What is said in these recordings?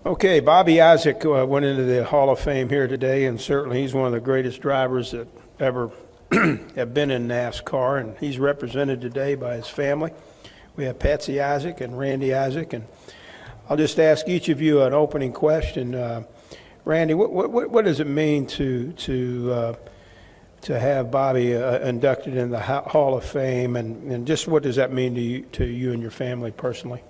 Okay, Bobby Isaac went into the Hall of Fame here today, and certainly he's one of the greatest drivers that ever have been in NASCAR, and he's represented today by his family. We have Patsy Isaac and Randy Isaac, and I'll just ask each of you an opening question. Randy, what does it mean to have Bobby inducted in the Hall of Fame, and just what does that mean to you and your family personally?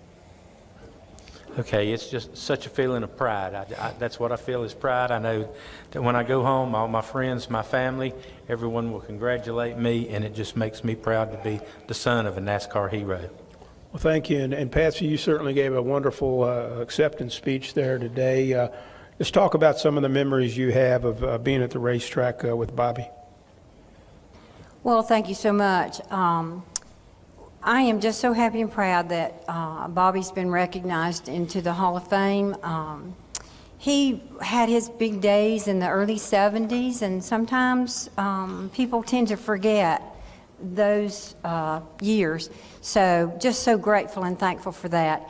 Okay, it's just such a feeling of pride. That's what I feel is pride. I know that when I go home, all my friends, my family, everyone will congratulate me, and it just makes me proud to be the son of a NASCAR hero. Well, thank you. And Patsy, you certainly gave a wonderful acceptance speech there today. Let's talk about some of the memories you have of being at the racetrack with Bobby. Well, thank you so much. I am just so happy and proud that Bobby's been recognized into the Hall of Fame. He had his big days in the early 70s, and sometimes people tend to forget those years. So just so grateful and thankful for that.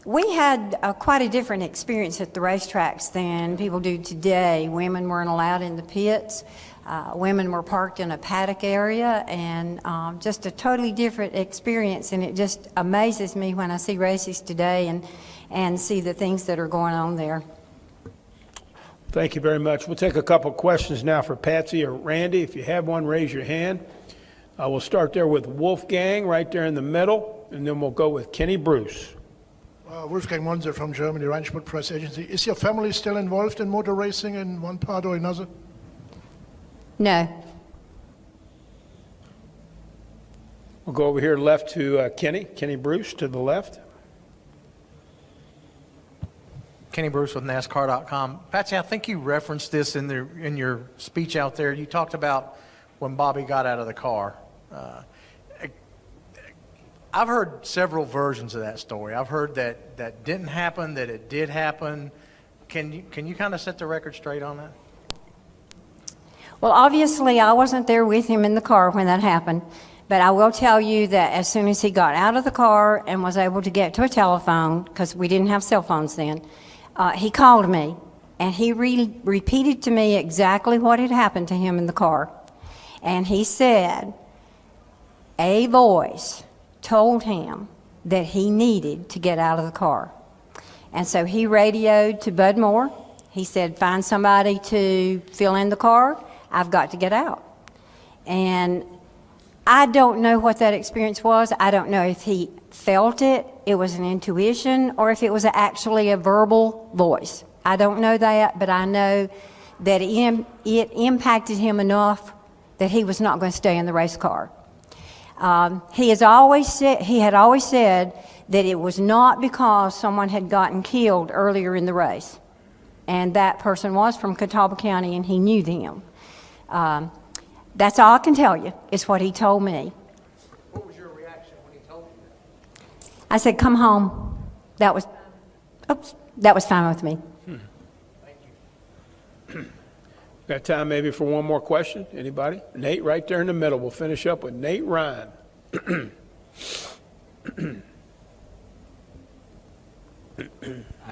We had quite a different experience at the racetracks than people do today. Women weren't allowed in the pits. Women were parked in a paddock area, and just a totally different experience, and it just amazes me when I see races today and see the things that are going on there. Thank you very much. We'll take a couple questions now for Patsy or Randy. If you have one, raise your hand. We'll start there with Wolfgang right there in the middle, and then we'll go with Kenny Bruce. Wolfgang Monzer from Germany, Ranchwood Press Agency. Is your family still involved in motor racing in one part or another? No. We'll go over here left to Kenny Bruce to the left. Kenny Bruce with NASCAR.com. Patsy, I think you referenced this in your speech out there. You talked about when Bobby got out of the car. I've heard several versions of that story. I've heard that didn't happen, that it did happen. Can you kind of set the record straight on that? Well, obviously, I wasn't there with him in the car when that happened, but I will tell you that as soon as he got out of the car and was able to get to a telephone, because we didn't have cell phones then, he called me, and he repeated to me exactly what had happened to him in the car. And he said a voice told him that he needed to get out of the car. And so he radioed to Bud Moore. He said, find somebody to fill in the car. I've got to get out. And I don't know what that experience was. I don't know if he felt it, it was an intuition, or if it was actually a verbal voice. I don't know that, but I know that it impacted him enough that he was not going to stay in the race car. He had always said that it was not because someone had gotten killed earlier in the race. And that person was from Catawba County, and he knew them. That's all I can tell you, is what he told me. What was your reaction when he told you that? I said, come home. That was fine with me. Thank you. Got time maybe for one more question? Anybody? Nate right there in the middle. We'll finish up with Nate Ryan.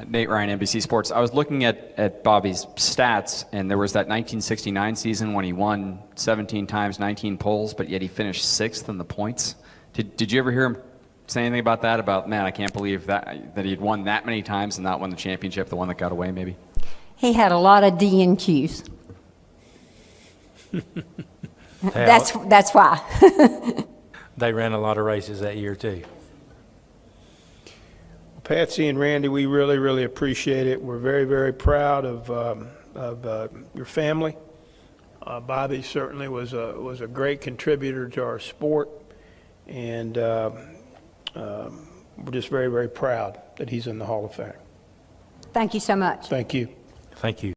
Nate Ryan, NBC Sports. I was looking at Bobby's stats, and there was that 1969 season when he won 17 times, 19 poles, but yet he finished 6th in the points. Did you ever hear him say anything about that? About, man, I can't believe that he'd won that many times and not won the championship, the one that got away maybe? He had a lot of DNQs. That's why. They ran a lot of races that year too. Patsy and Randy, we really, really appreciate it. We're very, very proud of your family. Bobby certainly was a great contributor to our sport, and we're just very, very proud that he's in the Hall of Fame. Thank you so much. Thank you. Thank you.